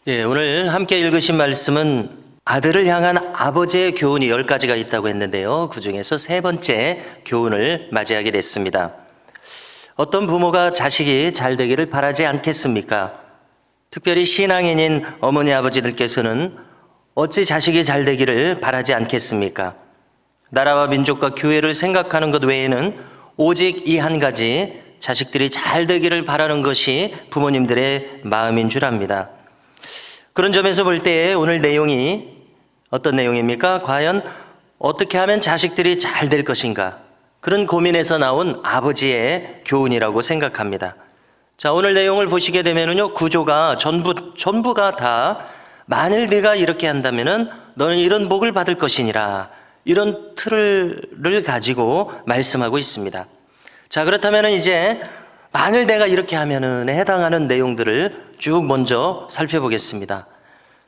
네, 오늘 함께 읽으신 말씀은 아들을 향한 아버지의 교훈이 10가지가 있다고 했는데요. 그 중에서 세 번째 교훈을 맞이하게 됐습니다. 어떤 부모가 자식이 잘 되기를 바라지 않겠습니까? 특별히 신앙인인 어머니 아버지들께서는 어찌 자식이 잘 되기를 바라지 않겠습니까? 나라와 민족과 교회를 생각하는 것 외에는 오직 이 한 가지, 자식들이 잘 되기를 바라는 것이 부모님들의 마음인 줄 압니다. 그런 점에서 볼 때 오늘 내용이 어떤 내용입니까? 과연 어떻게 하면 자식들이 잘 될 것인가? 그런 고민에서 나온 아버지의 교훈이라고 생각합니다. 자, 오늘 내용을 보시게 되면은요, 구조가 전부가 다 만일 네가 이렇게 한다면은 너는 이런 복을 받을 것이니라, 이런 틀을 가지고 말씀하고 있습니다. 자, 그렇다면은 이제 만일 내가 이렇게 하면은 해당하는 내용들을 쭉 먼저 살펴보겠습니다.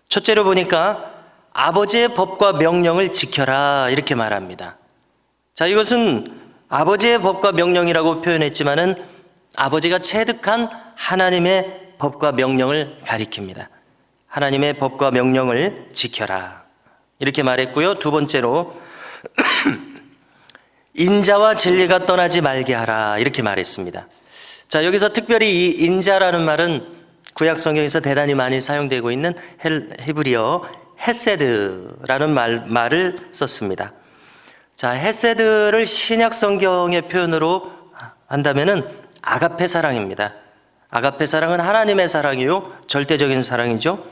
첫째로 보니까 아버지의 법과 명령을 지켜라, 이렇게 말합니다. 자, 이것은 아버지의 법과 명령이라고 표현했지만은 아버지가 체득한 하나님의 법과 명령을 가리킵니다. 하나님의 법과 명령을 지켜라, 이렇게 말했고요. 두 번째로 인자와 진리가 떠나지 말게 하라, 이렇게 말했습니다. 자, 여기서 특별히 이 인자라는 말은 구약 성경에서 대단히 많이 사용되고 있는 히브리어 헤세드라는 말을 썼습니다. 자, 헤세드를 신약 성경의 표현으로 한다면은 아가페 사랑입니다. 아가페 사랑은 하나님의 사랑이요, 절대적인 사랑이죠.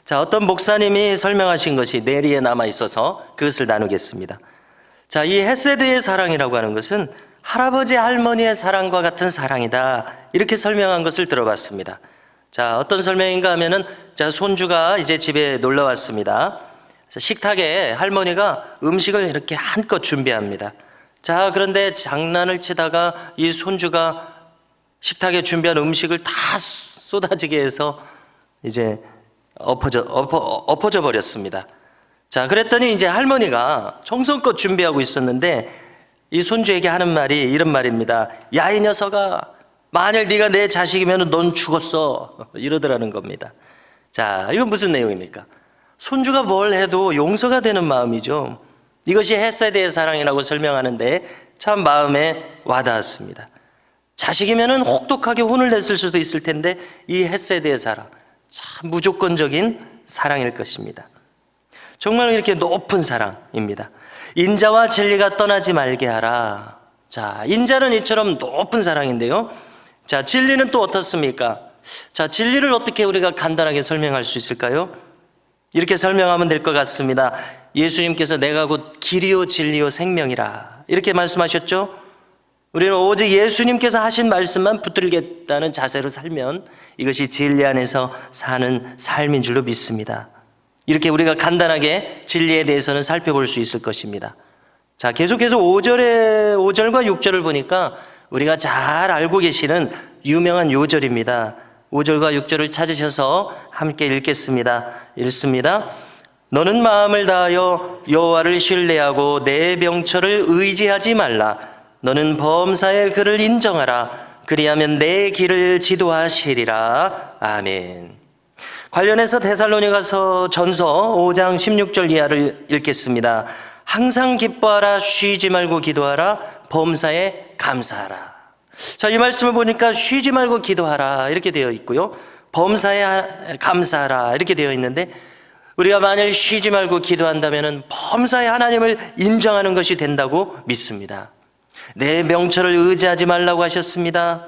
자, 어떤 목사님이 설명하신 것이 뇌리에 남아 있어서 그것을 나누겠습니다. 자, 이 헤세드의 사랑이라고 하는 것은 할아버지 할머니의 사랑과 같은 사랑이다, 이렇게 설명한 것을 들어봤습니다. 자, 어떤 설명인가 하면은, 자, 손주가 이제 집에 놀러 왔습니다. 식탁에 할머니가 음식을 이렇게 한껏 준비합니다. 자, 그런데 장난을 치다가 이 손주가 식탁에 준비한 음식을 다 쏟아지게 해서 이제 엎어져 버렸습니다. 자, 그랬더니 이제 할머니가 정성껏 준비하고 있었는데 이 손주에게 하는 말이 이런 말입니다. 야, 이 녀석아, 만일 네가 내 자식이면 넌 죽었어, 이러더라는 겁니다. 자, 이건 무슨 내용입니까? 손주가 뭘 해도 용서가 되는 마음이죠. 이것이 헤세드의 사랑이라고 설명하는데 참 마음에 와닿았습니다. 자식이면은 혹독하게 혼을 냈을 수도 있을 텐데 이 헤세드의 사랑, 참 무조건적인 사랑일 것입니다. 정말 이렇게 높은 사랑입니다. 인자와 진리가 떠나지 말게 하라. 자, 인자는 이처럼 높은 사랑인데요. 자, 진리는 또 어떻습니까? 자, 진리를 어떻게 우리가 간단하게 설명할 수 있을까요? 이렇게 설명하면 될 것 같습니다. 예수님께서 내가 곧 길이요 진리요 생명이라, 이렇게 말씀하셨죠? 우리는 오직 예수님께서 하신 말씀만 붙들겠다는 자세로 살면 이것이 진리 안에서 사는 삶인 줄로 믿습니다. 이렇게 우리가 간단하게 진리에 대해서는 살펴볼 수 있을 것입니다. 자, 계속해서 5절과 6절을 보니까 우리가 잘 알고 계시는 유명한 요절입니다. 5절과 6절을 찾으셔서 함께 읽겠습니다. 읽습니다. 너는 마음을 다하여 여호와를 신뢰하고 내 명철을 의지하지 말라. 너는 범사의 그를 인정하라. 그리하면 내 길을 지도하시리라. 아멘. 관련해서 데살로니가서 전서 5장 16절 이하를 읽겠습니다. 항상 기뻐하라, 쉬지 말고 기도하라, 범사에 감사하라. 자, 이 말씀을 보니까 쉬지 말고 기도하라, 이렇게 되어 있고요, 범사에 감사하라, 이렇게 되어 있는데 우리가 만일 쉬지 말고 기도한다면 범사에 하나님을 인정하는 것이 된다고 믿습니다. 내 명철을 의지하지 말라고 하셨습니다.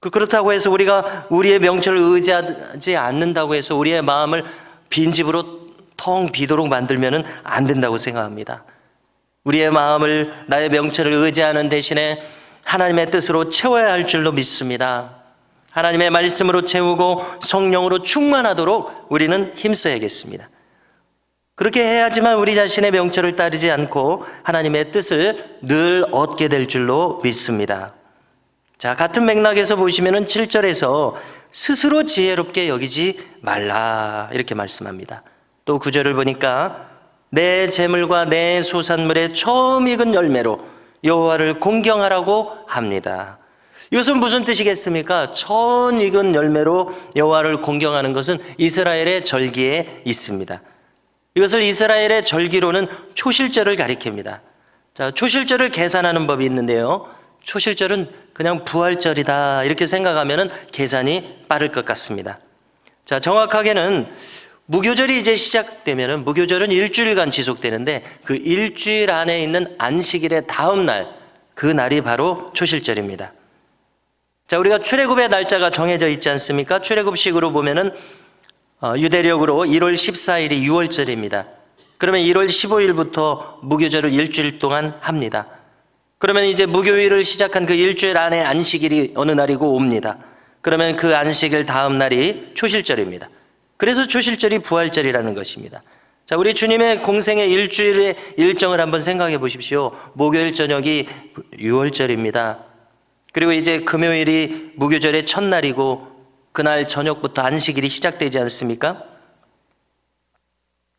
그렇다고 해서 우리가 우리의 명철을 의지하지 않는다고 해서 우리의 마음을 빈집으로 텅 비도록 만들면 안 된다고 생각합니다. 우리의 마음을 나의 명철을 의지하는 대신에 하나님의 뜻으로 채워야 할 줄로 믿습니다. 하나님의 말씀으로 채우고 성령으로 충만하도록 우리는 힘써야겠습니다. 그렇게 해야지만 우리 자신의 명철을 따르지 않고 하나님의 뜻을 늘 얻게 될 줄로 믿습니다. 자, 같은 맥락에서 보시면은 7절에서 스스로 지혜롭게 여기지 말라, 이렇게 말씀합니다. 또 9절을 보니까 내 재물과 내 소산물의 처음 익은 열매로 여호와를 공경하라고 합니다. 이것은 무슨 뜻이겠습니까? 처음 익은 열매로 여호와를 공경하는 것은 이스라엘의 절기에 있습니다. 이것을 이스라엘의 절기로는 초실절을 가리킵니다. 자, 초실절을 계산하는 법이 있는데요. 초실절은 그냥 부활절이다 이렇게 생각하면 계산이 빠를 것 같습니다. 자, 정확하게는 무교절이 이제 시작되면은 무교절은 일주일간 지속되는데 그 일주일 안에 있는 안식일의 다음 날, 그 날이 바로 초실절입니다. 자, 우리가 출애굽의 날짜가 정해져 있지 않습니까? 출애굽식으로 보면은 유대력으로 1월 14일이 6월절입니다. 그러면 1월 15일부터 무교절을 일주일 동안 합니다. 그러면 이제 무교일을 시작한 그 일주일 안에 안식일이 어느 날이고 옵니다. 그러면 그 안식일 다음 날이 초실절입니다. 그래서 초실절이 부활절이라는 것입니다. 자, 우리 주님의 공생의 일주일의 일정을 한번 생각해 보십시오. 목요일 저녁이 6월절입니다. 그리고 이제 금요일이 무교절의 첫날이고 그날 저녁부터 안식일이 시작되지 않습니까?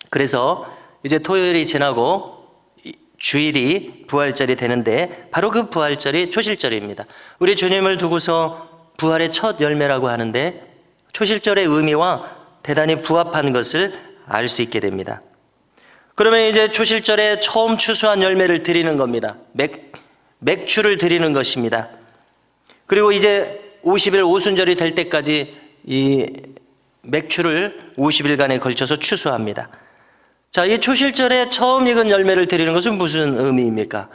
그래서 이제 토요일이 지나고 주일이 부활절이 되는데 바로 그 부활절이 초실절입니다. 우리 주님을 두고서 부활의 첫 열매라고 하는데 초실절의 의미와 대단히 부합한 것을 알 수 있게 됩니다. 그러면 이제 초실절에 처음 추수한 열매를 드리는 겁니다. 맥주를 드리는 것입니다. 그리고 이제 50일 오순절이 될 때까지 이 맥주를 50일간에 걸쳐서 추수합니다. 자, 이 초실절에 처음 익은 열매를 드리는 것은 무슨 의미입니까?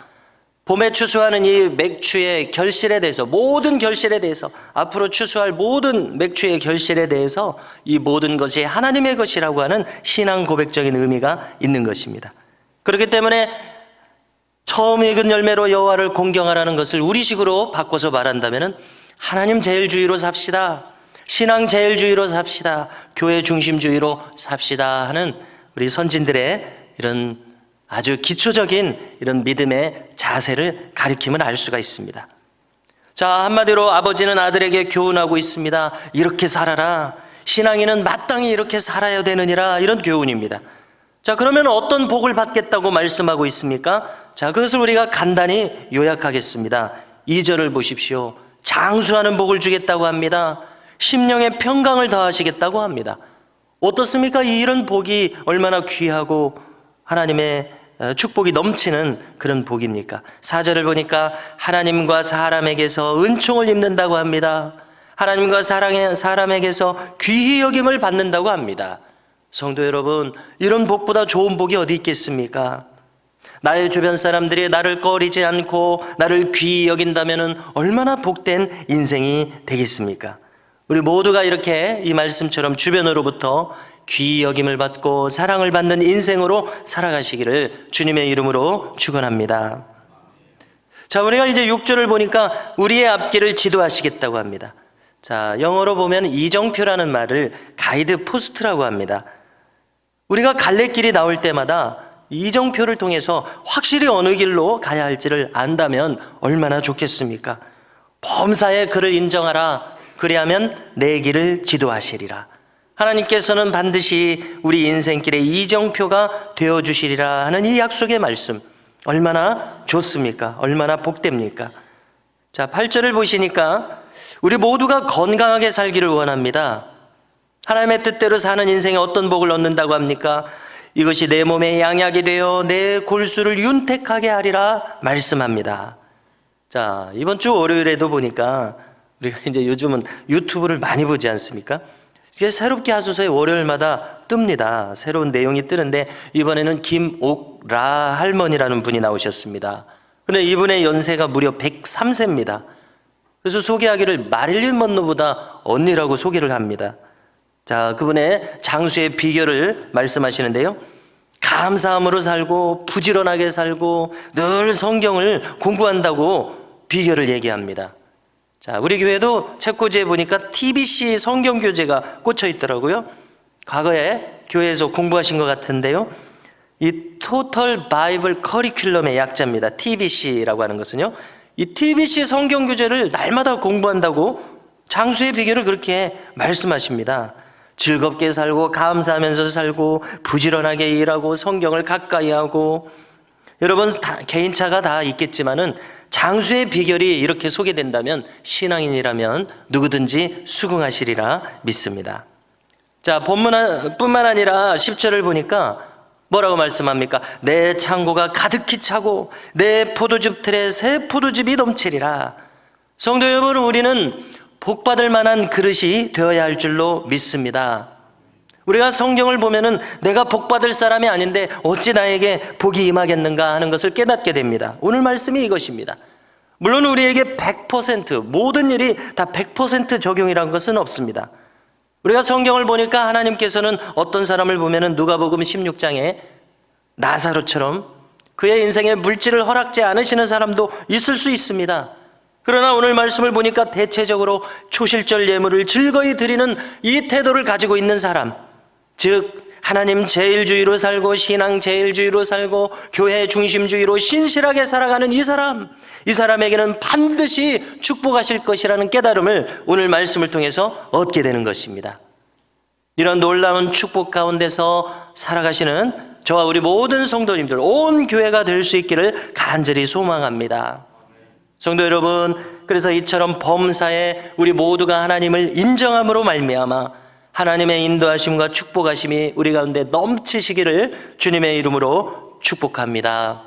봄에 추수하는 이 맥주의 결실에 대해서, 모든 결실에 대해서, 앞으로 추수할 모든 맥주의 결실에 대해서 이 모든 것이 하나님의 것이라고 하는 신앙 고백적인 의미가 있는 것입니다. 그렇기 때문에 처음 익은 열매로 여호와를 공경하라는 것을 우리식으로 바꿔서 말한다면 하나님 제일주의로 삽시다, 신앙 제일주의로 삽시다, 교회 중심주의로 삽시다 하는 우리 선진들의 이런 아주 기초적인 이런 믿음의 자세를 가리키면 알 수가 있습니다. 자, 한마디로 아버지는 아들에게 교훈하고 있습니다. 이렇게 살아라. 신앙인은 마땅히 이렇게 살아야 되느니라. 이런 교훈입니다. 자, 그러면 어떤 복을 받겠다고 말씀하고 있습니까? 자, 그것을 우리가 간단히 요약하겠습니다. 2절을 보십시오. 장수하는 복을 주겠다고 합니다. 심령의 평강을 더하시겠다고 합니다. 어떻습니까? 이런 복이 얼마나 귀하고 하나님의 축복이 넘치는 그런 복입니까? 4절을 보니까 하나님과 사람에게서 은총을 입는다고 합니다. 하나님과 사람에게서 귀히 여김을 받는다고 합니다. 성도 여러분, 이런 복보다 좋은 복이 어디 있겠습니까? 나의 주변 사람들이 나를 꺼리지 않고 나를 귀히 여긴다면 얼마나 복된 인생이 되겠습니까? 우리 모두가 이렇게 이 말씀처럼 주변으로부터 귀히 여김을 받고 사랑을 받는 인생으로 살아가시기를 주님의 이름으로 축원합니다. 자, 우리가 이제 6절을 보니까 우리의 앞길을 지도하시겠다고 합니다. 자, 영어로 보면 이정표라는 말을 가이드 포스트라고 합니다. 우리가 갈래길이 나올 때마다 이정표를 통해서 확실히 어느 길로 가야 할지를 안다면 얼마나 좋겠습니까? 범사에 그를 인정하라. 그리하면 내 길을 지도하시리라. 하나님께서는 반드시 우리 인생길의 이정표가 되어주시리라 하는 이 약속의 말씀, 얼마나 좋습니까? 얼마나 복됩니까? 자, 8절을 보시니까 우리 모두가 건강하게 살기를 원합니다. 하나님의 뜻대로 사는 인생에 어떤 복을 얻는다고 합니까? 이것이 내 몸의 양약이 되어 내 골수를 윤택하게 하리라 말씀합니다. 자, 이번 주 월요일에도 보니까 우리가 이제 요즘은 유튜브를 많이 보지 않습니까? 이게 새롭게 하소서에 월요일마다 뜹니다. 새로운 내용이 뜨는데 이번에는 김옥라 할머니라는 분이 나오셨습니다. 근데 이분의 연세가 무려 103세입니다. 그래서 소개하기를 마릴린 먼로보다 언니라고 소개를 합니다. 자, 그분의 장수의 비결을 말씀하시는데요. 감사함으로 살고 부지런하게 살고 늘 성경을 공부한다고 비결을 얘기합니다. 자, 우리 교회도 책꽂이에 보니까 TBC 성경교재가 꽂혀 있더라고요. 과거에 교회에서 공부하신 것 같은데요. 이 토털 바이블 커리큘럼의 약자입니다. TBC라고 하는 것은요. 이 TBC 성경교재를 날마다 공부한다고 장수의 비결을 그렇게 말씀하십니다. 즐겁게 살고 감사하면서 살고 부지런하게 일하고 성경을 가까이 하고, 여러분 다 개인차가 다 있겠지만은 장수의 비결이 이렇게 소개된다면 신앙인이라면 누구든지 수긍하시리라 믿습니다. 자, 본문뿐만 아니라 10절을 보니까 뭐라고 말씀합니까? 내 창고가 가득히 차고 내 포도즙 틀에 새 포도즙이 넘치리라. 성도 여러분, 우리는 복받을 만한 그릇이 되어야 할 줄로 믿습니다. 우리가 성경을 보면은 내가 복받을 사람이 아닌데 어찌 나에게 복이 임하겠는가 하는 것을 깨닫게 됩니다. 오늘 말씀이 이것입니다. 물론 우리에게 100% 모든 일이 다 100% 적용이란 것은 없습니다. 우리가 성경을 보니까 하나님께서는 어떤 사람을 보면은 누가복음 16장에 나사로처럼 그의 인생에 물질을 허락지 않으시는 사람도 있을 수 있습니다. 그러나 오늘 말씀을 보니까 대체적으로 초실절 예물을 즐거이 드리는 이 태도를 가지고 있는 사람, 즉 하나님 제일주의로 살고 신앙 제일주의로 살고 교회 중심주의로 신실하게 살아가는 이 사람에게는 반드시 축복하실 것이라는 깨달음을 오늘 말씀을 통해서 얻게 되는 것입니다. 이런 놀라운 축복 가운데서 살아가시는 저와 우리 모든 성도님들, 온 교회가 될 수 있기를 간절히 소망합니다. 성도 여러분, 그래서 이처럼 범사에 우리 모두가 하나님을 인정함으로 말미암아 하나님의 인도하심과 축복하심이 우리 가운데 넘치시기를 주님의 이름으로 축복합니다.